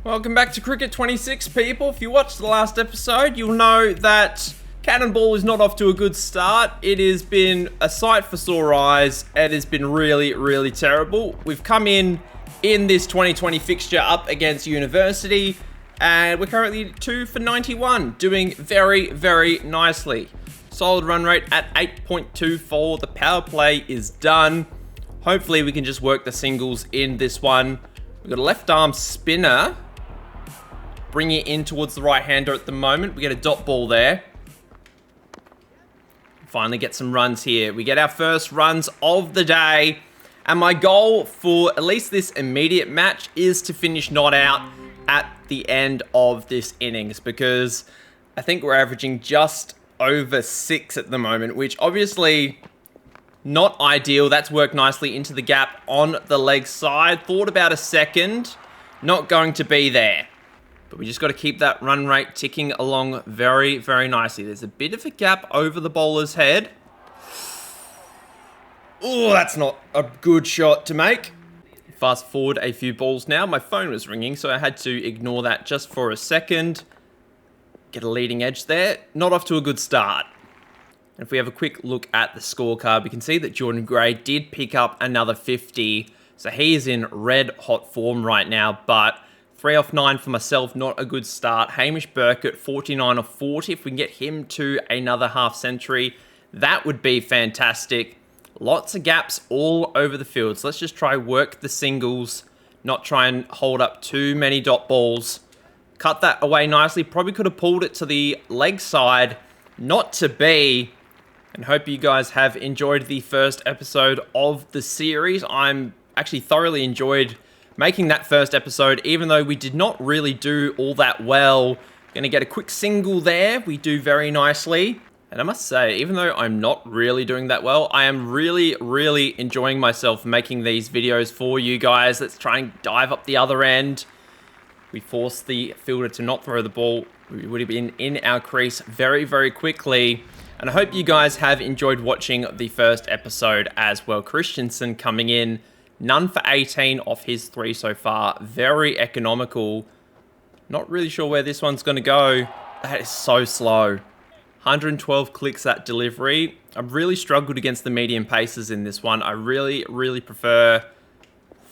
Welcome back to Cricket 26, people. If you watched the last episode, you'll know that Cannonball is not off to a good start. It has been a sight for sore eyes. It has been really, really terrible. We've come in this 2020 fixture up against University, and we're currently 2 for 91, doing very, very nicely. Solid run rate at 8.24. The power play is done. Hopefully we can just work the singles in this one. We've got a left arm spinner. Bring it in towards the right-hander at the moment. We get a dot ball there. Finally get some runs here. We get our first runs of the day. And my goal for at least this immediate match is to finish not out at the end of this innings, because I think we're averaging just over 6 at the moment, which obviously not ideal. That's worked nicely into the gap on the leg side. Thought about a second. Not going to be there. But we just got to keep that run rate ticking along very, very nicely. There's a bit of a gap over the bowler's head. Oh, that's not a good shot to make. Fast forward a few balls now. My phone was ringing, so I had to ignore that just for a second. Get a leading edge there. Not off to a good start. And if we have a quick look at the scorecard, we can see that Jordan Gray did pick up another 50. So he is in red hot form right now, but 3 off 9 for myself, not a good start. Hamish Burkett, 49 off 40. If we can get him to another half century, that would be fantastic. Lots of gaps all over the field. So let's just try work the singles, not try and hold up too many dot balls. Cut that away nicely. Probably could have pulled it to the leg side. Not to be. And hope you guys have enjoyed the first episode of the series. I'm actually thoroughly enjoyed making that first episode, even though we did not really do all that well. Gonna get a quick single there. We do very nicely. And I must say, even though I'm not really doing that well, I am really, really enjoying myself making these videos for you guys. Let's try and dive up the other end. We forced the fielder to not throw the ball. We would have been in our crease very, very quickly. And I hope you guys have enjoyed watching the first episode as well. Christensen coming in. None for 18 off his 3 so far. Very economical. Not really sure where this one's going to go. That is so slow. 112 clicks that delivery. I've really struggled against the medium paces in this one. I really, really prefer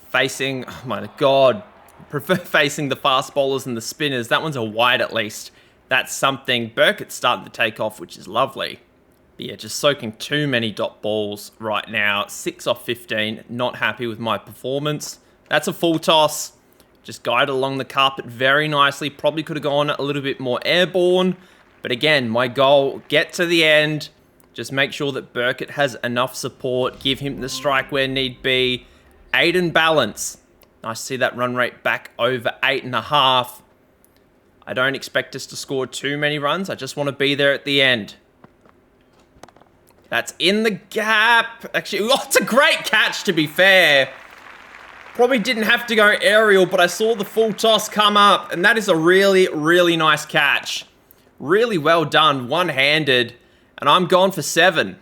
facing... Oh my God. Prefer facing the fast bowlers and the spinners. That one's a wide at least. That's something. Burkett's starting to take off, which is lovely. But yeah, just soaking too many dot balls right now. 6 off 15. Not happy with my performance. That's a full toss. Just guided along the carpet very nicely. Probably could have gone a little bit more airborne. But again, my goal, get to the end. Just make sure that Burkett has enough support. Give him the strike where need be. MAIDEN balance. Nice to see that run rate back over 8.5. I don't expect us to score too many runs. I just want to be there at the end. That's in the gap. Actually, oh, it's a great catch, to be fair. Probably didn't have to go aerial, but I saw the full toss come up, and that is a really, really nice catch. Really well done, one-handed, and I'm gone for 7.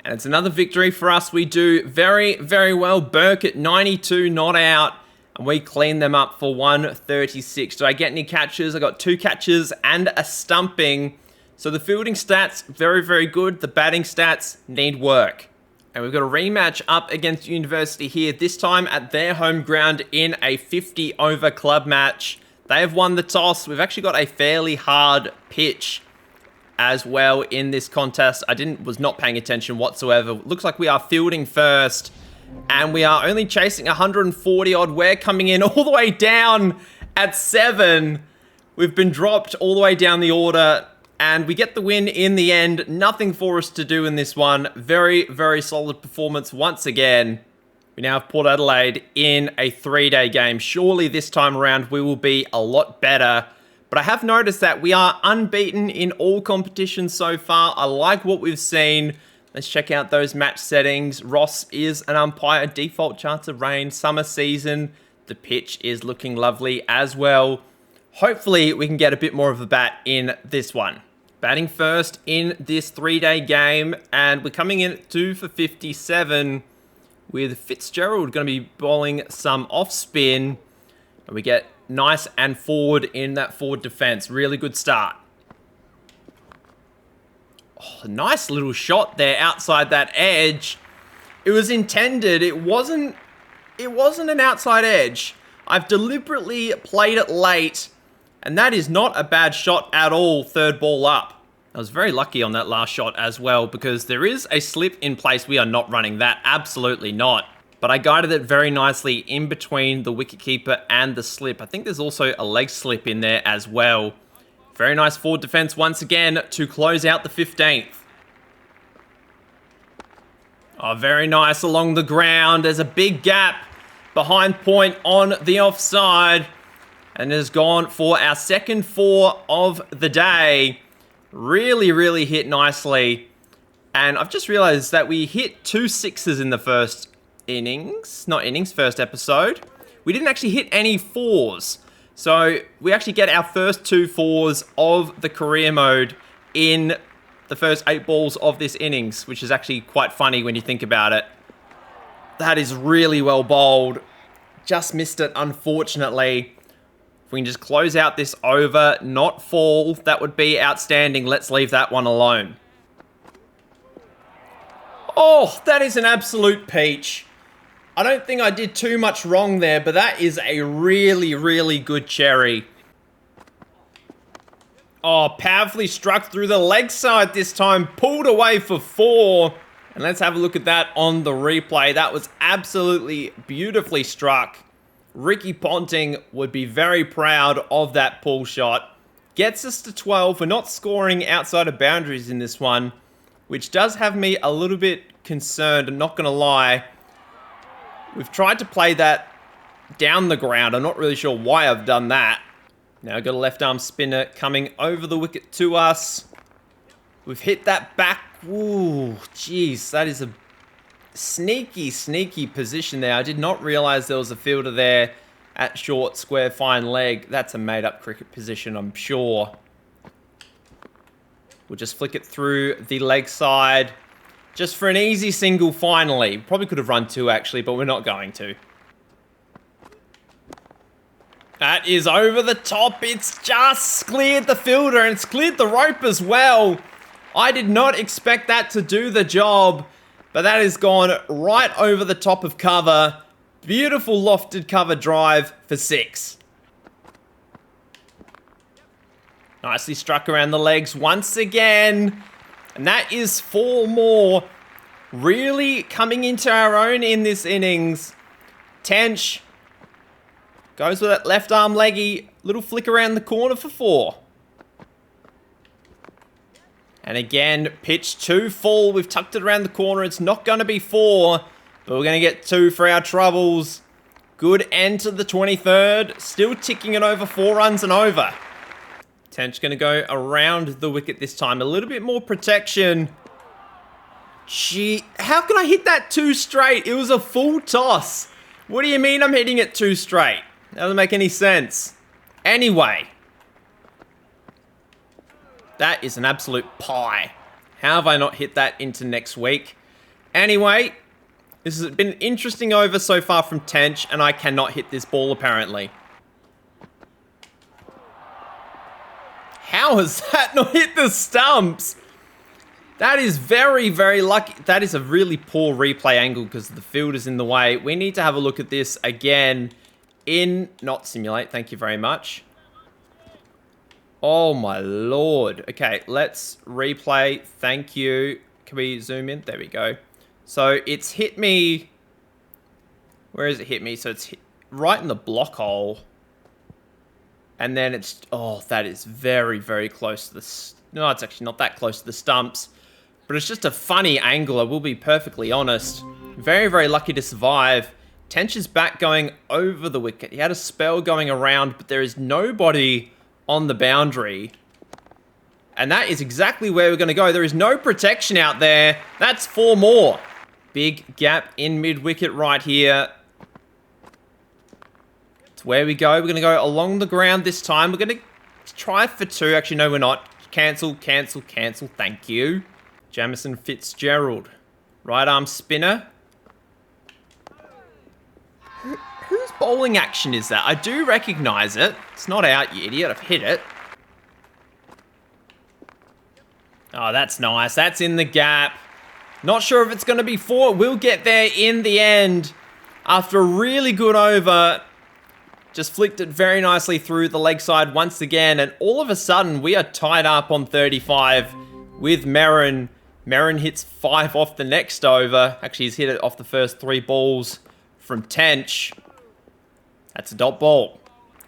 And it's another victory for us. We do very, very well. Burkett, 92, not out, and we clean them up for 136. Do I get any catches? I got 2 catches and a stumping. So the fielding stats, very, very good. The batting stats need work. And we've got a rematch up against University here, this time at their home ground in a 50-over club match. They have won the toss. We've actually got a fairly hard pitch as well in this contest. I was not paying attention whatsoever. Looks like we are fielding first, and we are only chasing 140 odd. We're coming in all the way down at 7. We've been dropped all the way down the order. And we get the win in the end. Nothing for us to do in this one. Very, very solid performance once again. We now have Port Adelaide in a 3-day game. Surely this time around we will be a lot better. But I have noticed that we are unbeaten in all competitions so far. I like what we've seen. Let's check out those match settings. Ross is an umpire. Default chance of rain. Summer season. The pitch is looking lovely as well. Hopefully we can get a bit more of a bat in this one. Batting first in this 3-day game, and we're coming in at 2 for 57 with Fitzgerald going to be bowling some off spin. And we get nice and forward in that forward defense. Really good start. Oh, nice little shot there outside that edge. It was intended. It wasn't an outside edge. I've deliberately played it late, and that is not a bad shot at all. Third ball up. I was very lucky on that last shot as well, because there is a slip in place. We are not running that. Absolutely not. But I guided it very nicely in between the wicketkeeper and the slip. I think there's also a leg slip in there as well. Very nice forward defense once again to close out the 15th. Oh, very nice along the ground. There's a big gap behind point on the offside. And it has gone for our second 4 of the day. Really, really hit nicely. And I've just realized that we hit 2 6s in the first first episode. We didn't actually hit any 4s. So we actually get our first 2 4s of the career mode in the first 8 balls of this innings, which is actually quite funny when you think about it. That is really well bowled. Just missed it, unfortunately. If we can just close out this over, not fall, that would be outstanding. Let's leave that one alone. Oh, that is an absolute peach. I don't think I did too much wrong there, but that is a really, really good cherry. Oh, powerfully struck through the leg side this time. Pulled away for 4. And let's have a look at that on the replay. That was absolutely beautifully struck. Ricky Ponting would be very proud of that pull shot. Gets us to 12. We're not scoring outside of boundaries in this one, which does have me a little bit concerned. I'm not going to lie. We've tried to play that down the ground. I'm not really sure why I've done that. Now I've got a left arm spinner coming over the wicket to us. We've hit that back. Ooh, jeez, that is a sneaky, sneaky position there. I did not realize there was a fielder there at short, square, fine leg. That's a made-up cricket position, I'm sure. We'll just flick it through the leg side. Just for an easy single finally. Probably could have run 2 actually, but we're not going to. That is over the top. It's just cleared the fielder and it's cleared the rope as well. I did not expect that to do the job, but that has gone right over the top of cover. Beautiful lofted cover drive for 6. Nicely struck around the legs once again. And that is 4 more. Really coming into our own in this innings. Tench goes with that left arm leggy. Little flick around the corner for 4. And again, pitch 2 full. We've tucked it around the corner. It's not going to be 4, but we're going to get 2 for our troubles. Good end to the 23rd. Still ticking it over 4 runs and over. Tench going to go around the wicket this time. A little bit more protection. Gee, how can I hit that 2 straight? It was a full toss. What do you mean I'm hitting it 2 straight? That doesn't make any sense. Anyway. That is an absolute pie. How have I not hit that into next week? Anyway, this has been an interesting over so far from Tench, and I cannot hit this ball apparently. How has that not hit the stumps? That is very, very lucky. That is a really poor replay angle because the field is in the way. We need to have a look at this again in... Not simulate, thank you very much. Oh my lord. Okay, let's replay. Thank you. Can we zoom in? There we go. So it's hit me... Where has it hit me? So it's hit right in the block hole. And then it's... Oh, that is very, very close to the... No, it's actually not that close to the stumps. But it's just a funny angle, I will be perfectly honest. Very, very lucky to survive. Tench's back going over the wicket. He had a spell going around, but there is nobody on the boundary. And that is exactly where we're going to go. There is no protection out there. That's 4 more. Big gap in mid-wicket right here. It's where we go. We're going to go along the ground this time. We're going to try for 2. Actually, no, we're not. Cancel, cancel, cancel. Thank you. Jamison Fitzgerald. Right arm spinner. Whose bowling action is that? I do recognize it. It's not out, you idiot. I've hit it. Oh, that's nice. That's in the gap. Not sure if it's going to be 4. We'll get there in the end. After a really good over, just flicked it very nicely through the leg side once again. And all of a sudden, we are tied up on 35 with MAIDEN. MAIDEN hits 5 off the next over. Actually, he's hit it off the first 3 balls from Tench. That's a dot ball.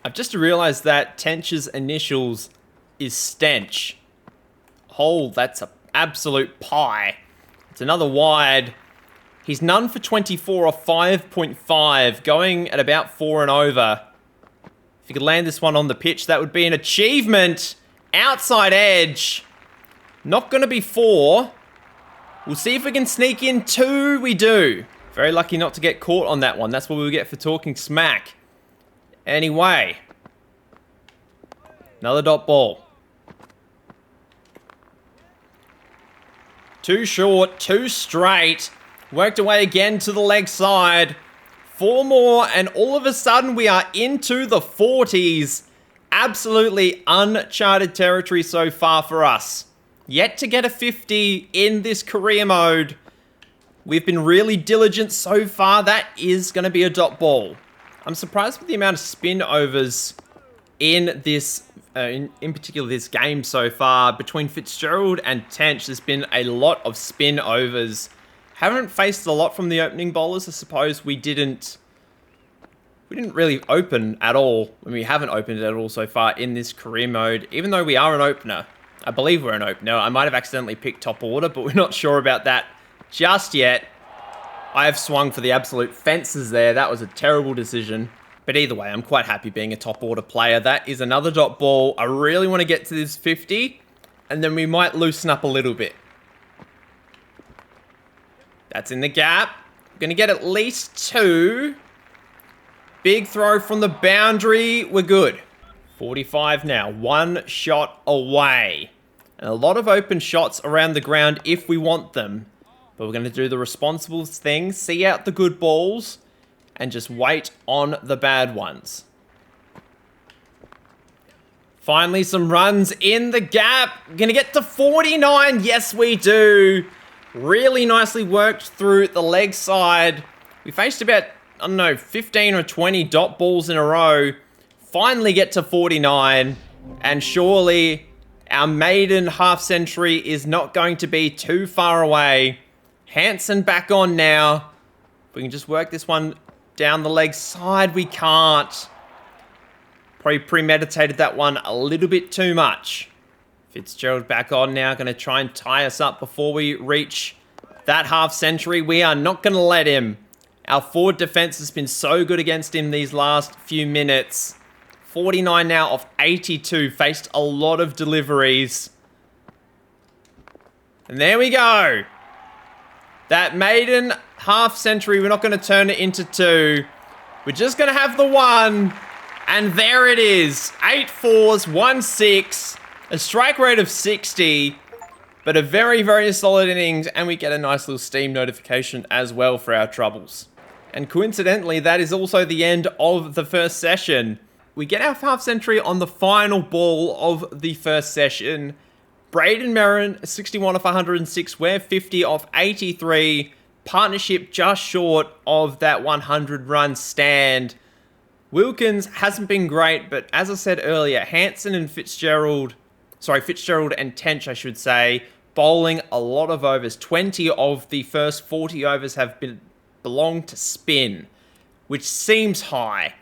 I've just realized that Tench's initials is Stench. Oh, that's an absolute pie. It's another wide. He's none for 24 off 5.5, going at about 4 and over. If you could land this one on the pitch, that would be an achievement. Outside edge. Not going to be 4. We'll see if we can sneak in 2. We do. Very lucky not to get caught on that one. That's what we'll get for talking smack. Anyway. Another dot ball. Too short, too straight. Worked away again to the leg side. 4 more, and all of a sudden we are into the 40s. Absolutely uncharted territory so far for us. Yet to get a 50 in this career mode. We've been really diligent so far. That is going to be a dot ball. I'm surprised with the amount of spin overs in this, in particular this game so far. Between Fitzgerald and Tench, there's been a lot of spin overs. Haven't faced a lot from the opening bowlers. I suppose we didn't really open at all. We haven't opened at all so far in this career mode, even though we are an opener. I believe we're an opener. I might have accidentally picked top order, but we're not sure about that just yet. I have swung for the absolute fences there. That was a terrible decision. But either way, I'm quite happy being a top order player. That is another dot ball. I really want to get to this 50, and then we might loosen up a little bit. That's in the gap. Going to get at least 2. Big throw from the boundary. We're good. 45 now. 1 shot away. And a lot of open shots around the ground if we want them. But we're going to do the responsible thing. See out the good balls. And just wait on the bad ones. Finally, some runs in the gap. Going to get to 49. Yes, we do. Really nicely worked through the leg side. We faced about, I don't know, 15 or 20 dot balls in a row. Finally get to 49. And surely our maiden half century is not going to be too far away. Hansen back on now. We can just work this one down the leg side. We can't. Probably premeditated that one a little bit too much. Fitzgerald back on now. Going to try and tie us up before we reach that half century. We are not going to let him. Our forward defense has been so good against him these last few minutes. 49 now off 82. Faced a lot of deliveries. And there we go. That maiden half century, we're not going to turn it into 2. We're just going to have the 1. And there it is. 8 4s, 1 6. A strike rate of 60. But a very, very solid innings. And we get a nice little Steam notification as well for our troubles. And coincidentally, that is also the end of the first session. We get our half century on the final ball of the first session. Braden Merrin, 61 off 106. We're 50 off 83. Partnership just short of that 100 run stand. Wilkins hasn't been great, but as I said earlier, Hansen and Fitzgerald and Tench, I should say, bowling a lot of overs. 20 of the first 40 overs have belonged to spin, which seems high.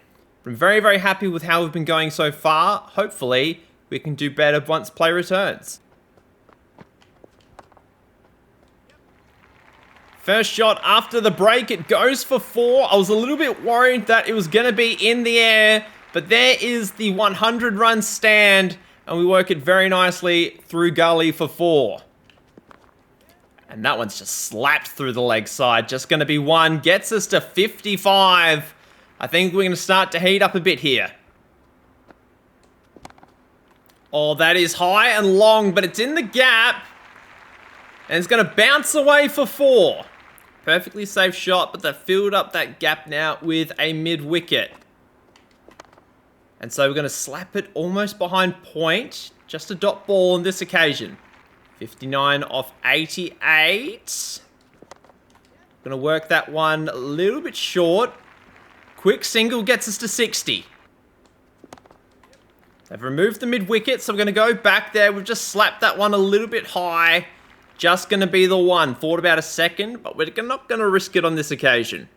I'm very, very happy with how we've been going so far. Hopefully, we can do better once play returns. First shot after the break, it goes for 4. I was a little bit worried that it was going to be in the air, but there is the 100 run stand, and we work it very nicely through gully for 4. And that one's just slapped through the leg side. Just going to be 1. Gets us to 55. I think we're going to start to heat up a bit here. Oh, that is high and long, but it's in the gap. And it's going to bounce away for 4. Perfectly safe shot, but they've filled up that gap now with a mid-wicket. And so we're going to slap it almost behind point. Just a dot ball on this occasion. 59 off 88. Going to work that one a little bit short. Quick single gets us to 60. They've removed the mid-wicket, so we're going to go back there. We've just slapped that one a little bit high. Just going to be the one. Thought about a second, but we're not going to risk it on this occasion.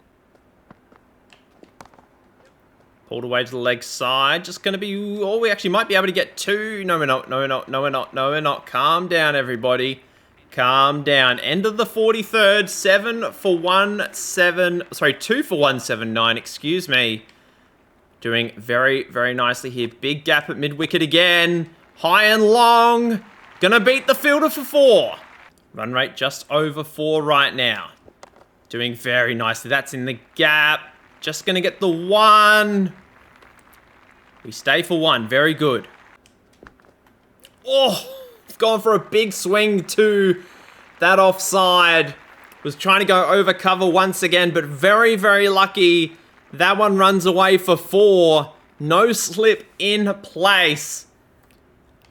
Pulled away to the leg side. Just going to be... Oh, we actually might be able to get two. No, we're not. No, we're not. No, we're not. No, we're not. Calm down, everybody. Calm down. End of the 43rd. 2 for 179. Excuse me. Doing very, very nicely here. Big gap at mid-wicket again. High and long. Gonna beat the fielder for 4. Run rate just over 4 right now. Doing very nicely. That's in the gap. Just gonna get the 1. We stay for 1. Very good. Oh, gone for a big swing to that offside. Was trying to go over cover once again, but very, very lucky. That one runs away for 4. No slip in place.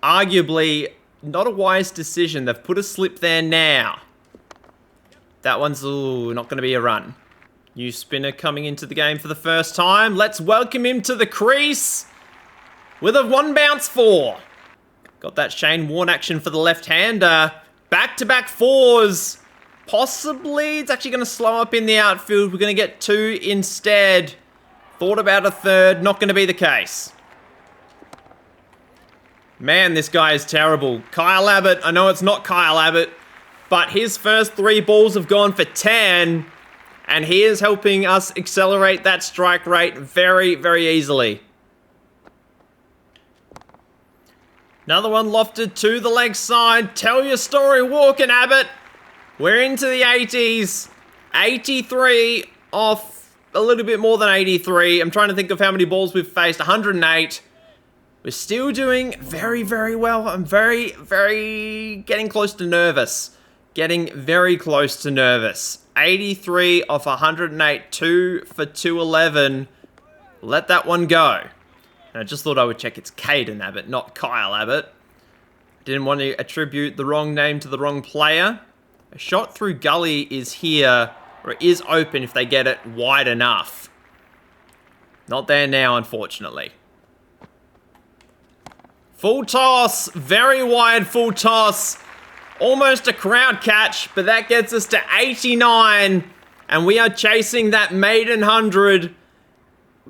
Arguably, not a wise decision. They've put a slip there now. That one's not going to be a run. New spinner coming into the game for the first time. Let's welcome him to the crease with a 1 bounce 4. Got that Shane Warne action for the left-hander. Back-to-back 4s. Possibly, it's actually going to slow up in the outfield. We're going to get 2 instead. Thought about a 3rd. Not going to be the case. Man, this guy is terrible. Kyle Abbott. I know it's not Kyle Abbott, but his first 3 balls have gone for 10, and he is helping us accelerate that strike rate very, very easily. Another one lofted to the leg side. Tell your story, walking Abbott. We're into the 80s. 83 off a little bit more than 83. I'm trying to think of how many balls we've faced. 108. We're still doing very, very well. I'm very, very getting close to nervous. Getting very close to nervous. 83 off 108. 2 for 211. Let that one go. And I just thought I would check it's Caden Abbott, not Kyle Abbott. Didn't want to attribute the wrong name to the wrong player. A shot through gully is here, or is open if they get it wide enough. Not there now, unfortunately. Full toss, very wide full toss. Almost a crowd catch, but that gets us to 89. And we are chasing that maiden 100.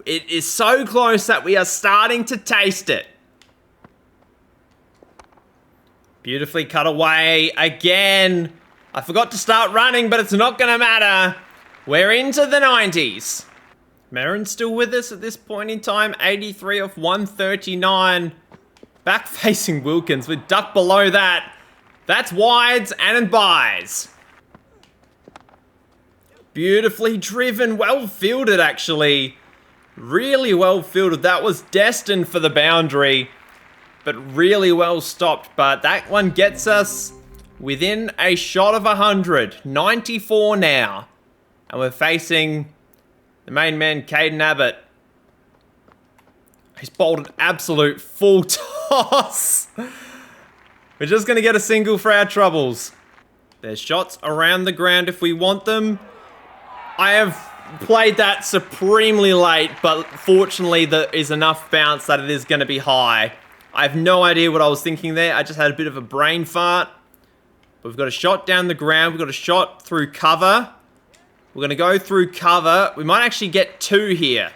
It is so close that we are starting to taste it. Beautifully cut away again. I forgot to start running, but it's not going to matter. We're into the 90s. Marin's still with us at this point in time. 83 off 139. Back facing Wilkins. We're ducked below that. That's wides and buys. Beautifully driven. Well fielded, actually. Really well fielded. That was destined for the boundary, but really well stopped. But that one gets us within a shot of 100. 94 now. And we're facing the main man, Caden Abbott. He's bowled an absolute full toss. We're just going to get a single for our troubles. There's shots around the ground if we want them. I have played that supremely late, but fortunately there is enough bounce that it is going to be high. I have no idea what I was thinking there. I just had a bit of a brain fart. But we've got a shot down the ground. We've got a shot through cover. We're going to go through cover. We might actually get 2 here.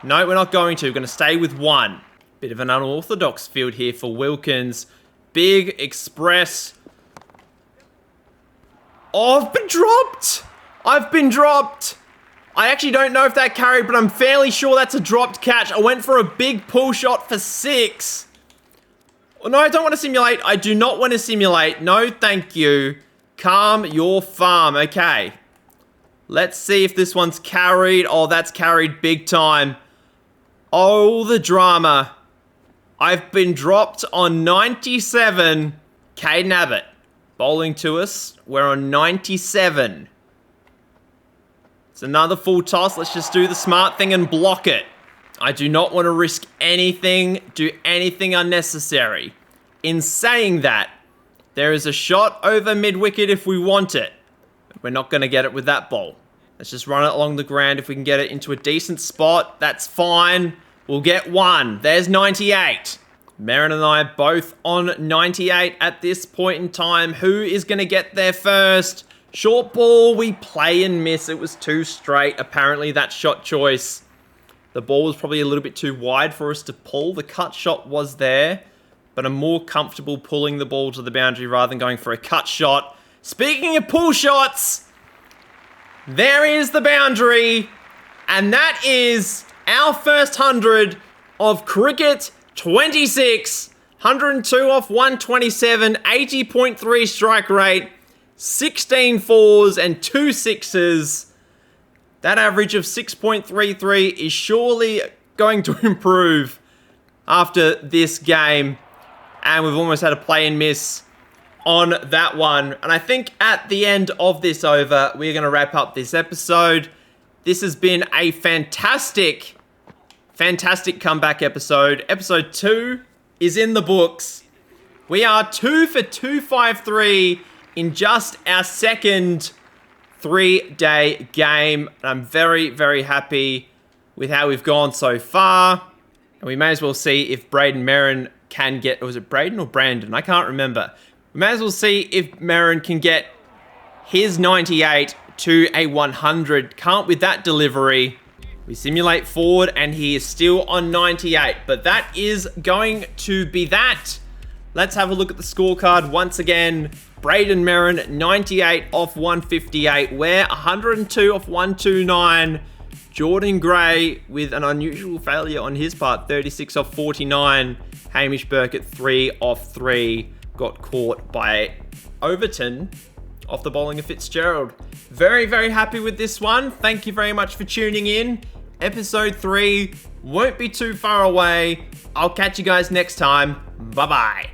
No, we're not going to. We're going to stay with 1. Bit of an unorthodox field here for Wilkins. Big express. Oh, I've been dropped. I've been dropped. I actually don't know if that carried, but I'm fairly sure that's a dropped catch. I went for a big pull shot for 6. Oh, no, I don't want to simulate. I do not want to simulate. No, thank you. Calm your farm. Okay. Let's see if this one's carried. Oh, that's carried big time. Oh, the drama. I've been dropped on 97. Caden Abbott bowling to us. We're on 97. It's another full toss. Let's just do the smart thing and block it. I do not want to risk anything, do anything unnecessary. In saying that, there is a shot over mid-wicket if we want it. We're not going to get it with that ball. Let's just run it along the ground. If we can get it into a decent spot, that's fine. We'll get one. There's 98. Marin and I both on 98 at this point in time. Who is going to get there first? Short ball, we play and miss. It was too straight, apparently, that shot choice. The ball was probably a little bit too wide for us to pull. The cut shot was there, but I'm more comfortable pulling the ball to the boundary rather than going for a cut shot. Speaking of pull shots, there is the boundary, and that is our first 100 of cricket 26. 102 off 127, 80.3 strike rate, 16 fours and 2 sixes. That average of 6.33 is surely going to improve after this game. And we've almost had a play and miss on that one. And I think at the end of this over, we're going to wrap up this episode. This has been a fantastic comeback episode. Episode 2 is in the books. We are 2 for 253 in just our second 3-day game. And I'm very, very happy with how we've gone so far. And we may as well see if Braden Marin can get... Was it Braden or Brandon? I can't remember. We may as well see if Marin can get his 98 to a 100. Can't with that delivery. We simulate forward and he is still on 98. But that is going to be that. Let's have a look at the scorecard once again. Braden Marin, 98 off 158. We're 102 off 129. Jordan Gray with an unusual failure on his part, 36 off 49. Hamish Burkett, 3 off 3. Got caught by Overton off the bowling of Fitzgerald. Very, very happy with this one. Thank you very much for tuning in. Episode 3 won't be too far away. I'll catch you guys next time. Bye-bye.